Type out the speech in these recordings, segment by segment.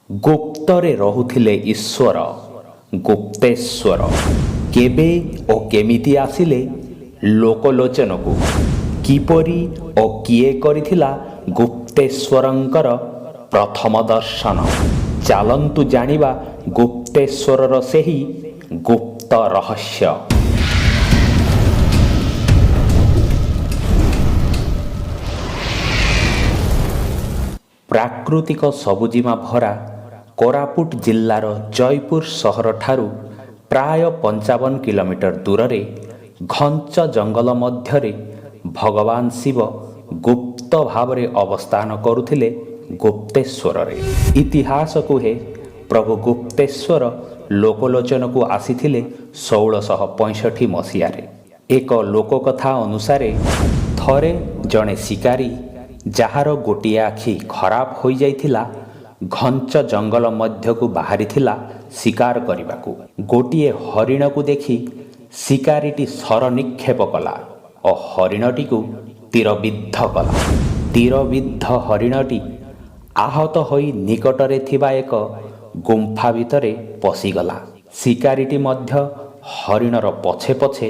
ଗୁପ୍ତରେ ରହୁଥିଲେ ଈଶ୍ୱର ଗୁପ୍ତେଶ୍ୱର। କେବେ ଓ କେମିତି ଆସିଲେ ଲୋକଲୋଚନକୁ? କିପରି ଓ କିଏ କରିଥିଲା ଗୁପ୍ତେଶ୍ୱରଙ୍କର ପ୍ରଥମ ଦର୍ଶନ? ଚାଲନ୍ତୁ ଜାଣିବା ଗୁପ୍ତେଶ୍ୱରର ସେହି ଗୁପ୍ତ ରହସ୍ୟ। ପ୍ରାକୃତିକ ସବୁଜିମା ଭରା କୋରାପୁଟ ଜିଲ୍ଲାର ଜୟପୁର ସହରଠାରୁ ପ୍ରାୟ 55 କିଲୋମିଟର ଦୂରରେ ଘଞ୍ଚ ଜଙ୍ଗଲ ମଧ୍ୟରେ ଭଗବାନ ଶିବ ଗୁପ୍ତ ଭାବରେ ଅବସ୍ଥାନ କରୁଥିଲେ ଗୁପ୍ତେଶ୍ୱରରେ। ଇତିହାସ କୁହେ ପ୍ରଭୁ ଗୁପ୍ତେଶ୍ୱର ଲୋକଲୋଚନକୁ ଆସିଥିଲେ 1665 ମସିହାରେ। ଏକ ଲୋକକଥା ଅନୁସାରେ ଥରେ ଜଣେ ଶିକାରୀ ଯାହାର ଗୋଟିଏ ଆଖି ଖରାପ ହୋଇଯାଇଥିଲା ଘଞ୍ଚ ଜଙ୍ଗଲ ମଧ୍ୟକୁ ବାହାରିଥିଲା ଶିକାର କରିବାକୁ। ଗୋଟିଏ ହରିଣକୁ ଦେଖି ଶିକାରୀଟି ଶର ନିକ୍ଷେପ କଲା ଓ ହରିଣଟିକୁ ତୀରବିଦ୍ଧ କଲା। ତୀରବିଦ୍ଧ ହରିଣଟି ଆହତ ହୋଇ ନିକଟରେ ଥିବା ଏକ ଗୁମ୍ଫା ଭିତରେ ପଶିଗଲା। ଶିକାରୀଟି ମଧ୍ୟ ହରିଣର ପଛେ ପଛେ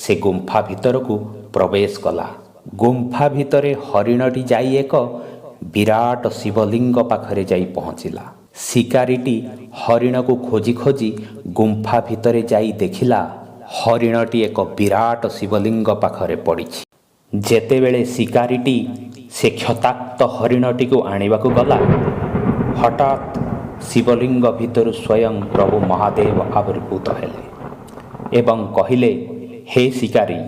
ସେ ଗୁମ୍ଫା ଭିତରକୁ ପ୍ରବେଶ କଲା। ଗୁମ୍ଫା ଭିତରେ ହରିଣଟି ଯାଇ ଏକ ବିରାଟ ଶିବଲିଙ୍ଗ ପାଖରେ ଯାଇ ପହଞ୍ଚିଲା। ଶିକାରୀଟି ହରିଣକୁ ଖୋଜି ଖୋଜି ଗୁମ୍ଫା ଭିତରେ ଯାଇ ଦେଖିଲା ହରିଣଟି ଏକ ବିରାଟ ଶିବଲିଙ୍ଗ ପାଖରେ ପଡ଼ିଛି। ଯେତେବେଳେ ଶିକାରୀଟି ସେ କ୍ଷତାକ୍ତ ହରିଣଟିକୁ ଆଣିବାକୁ ଗଲା, ହଠାତ୍ ଶିବଲିଙ୍ଗ ଭିତରୁ ସ୍ୱୟଂ ପ୍ରଭୁ ମହାଦେବ ଆବିର୍ଭୂତ ହେଲେ ଏବଂ କହିଲେ, ହେ ଶିକାରୀ,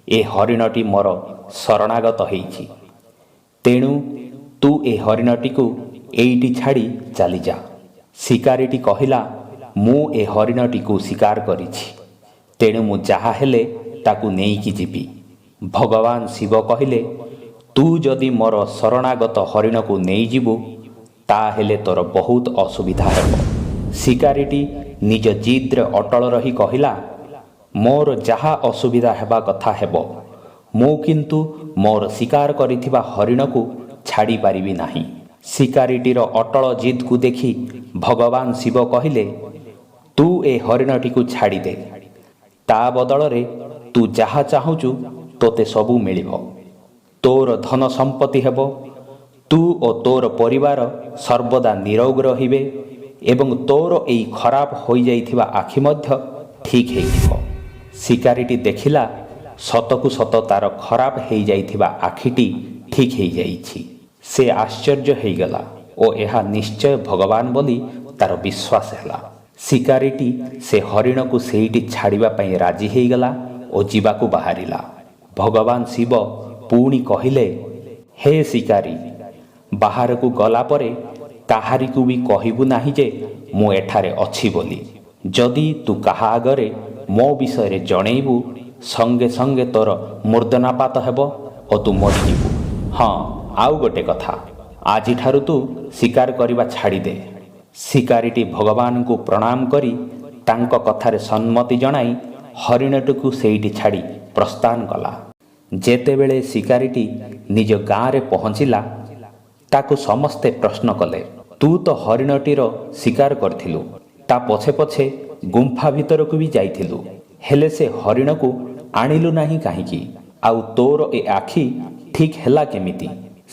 ଏ ହରିଣଟି ମୋର ଶରଣାଗତ ହେଇଛି, ତେଣୁ ତୁ ଏ ହରିଣଟିକୁ ଏଇଠି ଛାଡ଼ି ଚାଲିଯା। ଶିକାରୀଟି କହିଲା, ମୁଁ ଏ ହରିଣଟିକୁ ଶିକାର କରିଛି, ତେଣୁ ମୁଁ ଯାହା ହେଲେ ତାକୁ ନେଇକି ଯିବି। ଭଗବାନ ଶିବ କହିଲେ, ତୁ ଯଦି ମୋର ଶରଣାଗତ ହରିଣକୁ ନେଇଯିବୁ ତାହେଲେ ତୋର ବହୁତ ଅସୁବିଧା ହେବ। ଶିକାରୀଟି ନିଜ ଜିଦ୍ରେ ଅଟଳ ରହି କହିଲା, ମୋର ଯାହା ଅସୁବିଧା ହେବା କଥା ହେବ, ମୁଁ କିନ୍ତୁ ମୋର ଶିକାର କରିଥିବା ହରିଣକୁ ଛାଡ଼ିପାରିବି ନାହିଁ। ଶିକାରୀଟିର ଅଟଳ ଜିଦ୍କୁ ଦେଖି ଭଗବାନ ଶିବ କହିଲେ, ତୁ ଏ ହରିଣଟିକୁ ଛାଡ଼ିଦେ, ତା ବଦଳରେ ତୁ ଯାହା ଚାହୁଁଛୁ ତୋତେ ସବୁ ମିଳିବ। ତୋର ଧନ ସମ୍ପତ୍ତି ହେବ, ତୁ ଓ ତୋର ପରିବାର ସର୍ବଦା ନିରୋଗ ରହିବେ ଏବଂ ତୋର ଏହି ଖରାପ ହୋଇଯାଇଥିବା ଆଖି ମଧ୍ୟ ଠିକ୍ ହେଇଯିବ। ଶିକାରୀଟି ଦେଖିଲା ସତକୁ ସତ ତାର ଖରାପ ହେଇଯାଇଥିବା ଆଖିଟି ଠିକ୍ ହେଇଯାଇଛି। ସେ ଆଶ୍ଚର୍ଯ୍ୟ ହେଇଗଲା ଓ ଏହା ନିଶ୍ଚୟ ଭଗବାନ ବୋଲି ତାର ବିଶ୍ୱାସ ହେଲା। ଶିକାରୀଟି ସେ ହରିଣକୁ ସେଇଠି ଛାଡ଼ିବା ପାଇଁ ରାଜି ହେଇଗଲା ଓ ଯିବାକୁ ବାହାରିଲା। ଭଗବାନ ଶିବ ପୁଣି କହିଲେ, ହେ ଶିକାରୀ, ବାହାରକୁ ଗଲା ପରେ କାହାରିକୁ ବି କହିବୁ ନାହିଁ ଯେ ମୁଁ ଏଠାରେ ଅଛି ବୋଲି। ଯଦି ତୁ କାହା ଆଗରେ ମୋ ବିଷୟରେ ଜଣେଇବୁ, ସଙ୍ଗେ ସଙ୍ଗେ ତୋର ମୂର୍ଦ୍ଦନାପାତ ହେବ ଓ ତୁ ମରିଯିବୁ। ହଁ, ଆଉ ଗୋଟେ କଥା, ଆଜିଠାରୁ ତୁ ଶିକାର କରିବା ଛାଡ଼ିଦେ। ଶିକାରୀଟି ଭଗବାନଙ୍କୁ ପ୍ରଣାମ କରି ତାଙ୍କ କଥାରେ ସମ୍ମତି ଜଣାଇ ହରିଣଟିକୁ ସେଇଠି ଛାଡ଼ି ପ୍ରସ୍ଥାନ କଲା। ଯେତେବେଳେ ଶିକାରୀଟି ନିଜ ଗାଁରେ ପହଞ୍ଚିଲା, ତାକୁ ସମସ୍ତେ ପ୍ରଶ୍ନ କଲେ, ତୁ ତ ହରିଣଟିର ଶିକାର କରିଥିଲୁ, ତା ପଛେ ପଛେ ଗୁମ୍ଫା ଭିତରକୁ ବି ଯାଇଥିଲୁ, ହେଲେ ସେ ହରିଣକୁ ଆଣିଲୁ ନାହିଁ କାହିଁକି? ଆଉ ତୋର ଏ ଆଖି ଠିକ୍ ହେଲା କେମିତି?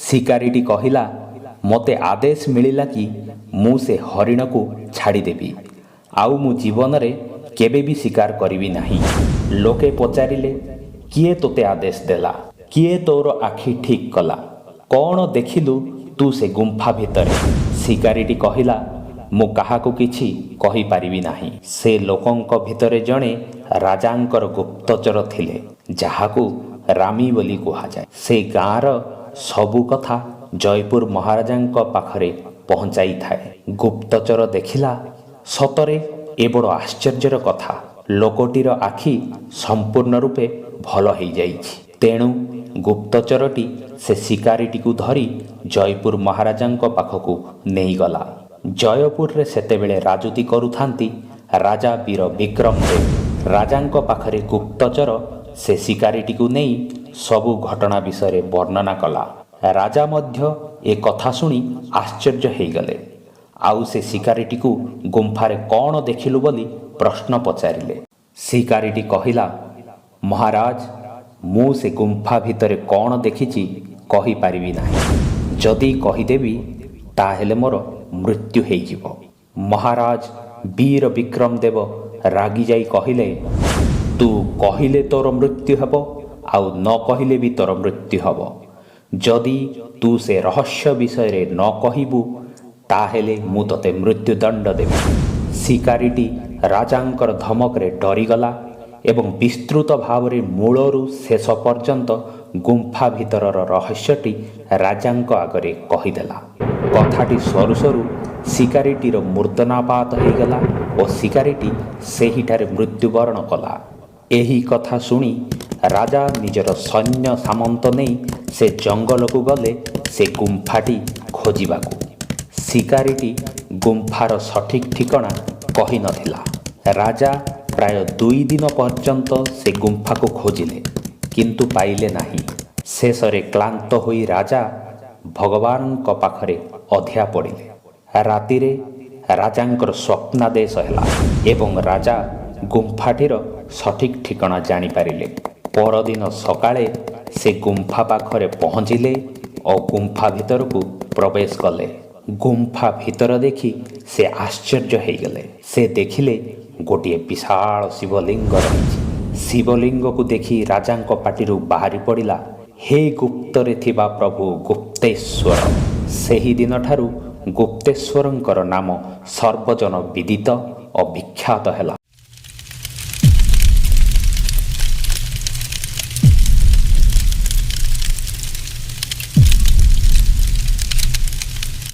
ଶିକାରୀଟି କହିଲା, ମୋତେ ଆଦେଶ ମିଳିଲା କି ମୁଁ ସେ ହରିଣକୁ ଛାଡ଼ିଦେବି, ଆଉ ମୁଁ ଜୀବନରେ କେବେ ବି ଶିକାର କରିବି ନାହିଁ। ଲୋକେ ପଚାରିଲେ, କିଏ ତୋତେ ଆଦେଶ ଦେଲା? କିଏ ତୋର ଆଖି ଠିକ୍ କଲା? କ'ଣ ଦେଖିଲୁ ତୁ ସେ ଗୁମ୍ଫା ଭିତରେ? ଶିକାରୀଟି କହିଲା, ମୁଁ କାହାକୁ କିଛି କହିପାରିବି ନାହିଁ। ସେ ଲୋକଙ୍କ ଭିତରେ ଜଣେ ରାଜାଙ୍କର ଗୁପ୍ତଚର ଥିଲେ, ଯାହାକୁ ରାମୀ ବୋଲି କୁହାଯାଏ। ସେ ଗାଁର ସବୁ କଥା ଜୟପୁର ମହାରାଜାଙ୍କ ପାଖରେ ପହଞ୍ଚାଇଥାଏ। ଗୁପ୍ତଚର ଦେଖିଲା, ସତରେ ଏ ବଡ଼ ଆଶ୍ଚର୍ଯ୍ୟର କଥା, ଲୋକଟିର ଆଖି ସମ୍ପୂର୍ଣ୍ଣ ରୂପେ ଭଲ ହେଇଯାଇଛି। ତେଣୁ ଗୁପ୍ତଚରଟି ସେ ଶିକାରୀଟିକୁ ଧରି ଜୟପୁର ମହାରାଜାଙ୍କ ପାଖକୁ ନେଇଗଲା। ଜୟପୁରରେ ସେତେବେଳେ ରାଜୁତି କରୁଥାନ୍ତି ରାଜା ବୀର ବିକ୍ରମ ଦେବ। ରାଜାଙ୍କ ପାଖରେ ଗୁପ୍ତଚର ସେ ଶିକାରୀଟିକୁ ନେଇ ସବୁ ଘଟଣା ବିଷୟରେ ବର୍ଣ୍ଣନା କଲା। ରାଜା ମଧ୍ୟ ଏ କଥା ଶୁଣି ଆଶ୍ଚର୍ଯ୍ୟ ହେଇଗଲେ। ଆଉ ସେ ଶିକାରୀଟିକୁ ଗୁମ୍ଫାରେ କ'ଣ ଦେଖିଲୁ ବୋଲି ପ୍ରଶ୍ନ ପଚାରିଲେ। ଶିକାରୀଟି କହିଲା, ମହାରାଜ, ମୁଁ ସେ ଗୁମ୍ଫା ଭିତରେ କ'ଣ ଦେଖିଛି କହିପାରିବି ନାହିଁ। ଯଦି କହିଦେବି ତାହେଲେ ମୋର ମୃତ୍ୟୁ ହେଇଯିବ। ମହାରାଜ ବୀର ବିକ୍ରମ ଦେବ ରାଗିଯାଇ କହିଲେ, ତୁ କହିଲେ ତୋର ମୃତ୍ୟୁ ହେବ, ଆଉ ନ କହିଲେ ବି ତୋର ମୃତ୍ୟୁ ହେବ। ଯଦି ତୁ ସେ ରହସ୍ୟ ବିଷୟରେ ନ କହିବୁ ତାହେଲେ ମୁଁ ତୋତେ ମୃତ୍ୟୁଦଣ୍ଡ ଦେବି। ଶିକାରୀଟି ରାଜାଙ୍କର ଧମକରେ ଡରିଗଲା ଏବଂ ବିସ୍ତୃତ ଭାବରେ ମୂଳରୁ ଶେଷ ପର୍ଯ୍ୟନ୍ତ ଗୁମ୍ଫା ଭିତରର ରହସ୍ୟଟି ରାଜାଙ୍କ ଆଗରେ କହିଦେଲା। କଥାଟି ସରୁ ସରୁ ଶିକାରୀଟିର ମୂର୍ଦ୍ଛନାପାତ ହୋଇଗଲା ଓ ଶିକାରୀଟି ସେହିଠାରେ ମୃତ୍ୟୁବରଣ କଲା। ଏହି କଥା ଶୁଣି ରାଜା ନିଜର ସୈନ୍ୟ ସାମନ୍ତ ନେଇ ସେ ଜଙ୍ଗଲକୁ ଗଲେ ସେ ଗୁମ୍ଫାଟି ଖୋଜିବାକୁ। ଶିକାରୀଟି ଗୁମ୍ଫାର ସଠିକ୍ ଠିକଣା କହିନଥିଲା। ରାଜା ପ୍ରାୟ 2 ଦିନ ପର୍ଯ୍ୟନ୍ତ ସେ ଗୁମ୍ଫାକୁ ଖୋଜିଲେ, କିନ୍ତୁ ପାଇଲେ ନାହିଁ। ଶେଷରେ କ୍ଳାନ୍ତ ହୋଇ ରାଜା ଭଗବାନଙ୍କ ପାଖରେ ଅଧିଆ ପଡ଼ିଲେ। ରାତିରେ ରାଜାଙ୍କର ସ୍ୱପ୍ନାଦେଶ ହେଲା ଏବଂ ରାଜା ଗୁମ୍ଫାଟିର ସଠିକ୍ ଠିକଣା ଜାଣିପାରିଲେ। ପରଦିନ ସକାଳେ ସେ ଗୁମ୍ଫା ପାଖରେ ପହଞ୍ଚିଲେ ଓ ଗୁମ୍ଫା ଭିତରକୁ ପ୍ରବେଶ କଲେ। ଗୁମ୍ଫା ଭିତର ଦେଖି ସେ ଆଶ୍ଚର୍ଯ୍ୟ ହୋଇଗଲେ। ସେ ଦେଖିଲେ ଗୋଟିଏ ବିଶାଳ ଶିବଲିଙ୍ଗ ରହିଛି। ଶିବଲିଙ୍ଗକୁ ଦେଖି ରାଜାଙ୍କ ପାଟିରୁ ବାହାରି ପଡ଼ିଲା, ହେ ଗୁପ୍ତରେ ଥିବା ପ୍ରଭୁ ଗୁପ୍ତେଶ୍ୱର। ସେହିଦିନଠାରୁ ଗୁପ୍ତେଶ୍ୱରଙ୍କର ନାମ ସର୍ବଜନ ବିଦିତ ଓ ବିଖ୍ୟାତ ହେଲା।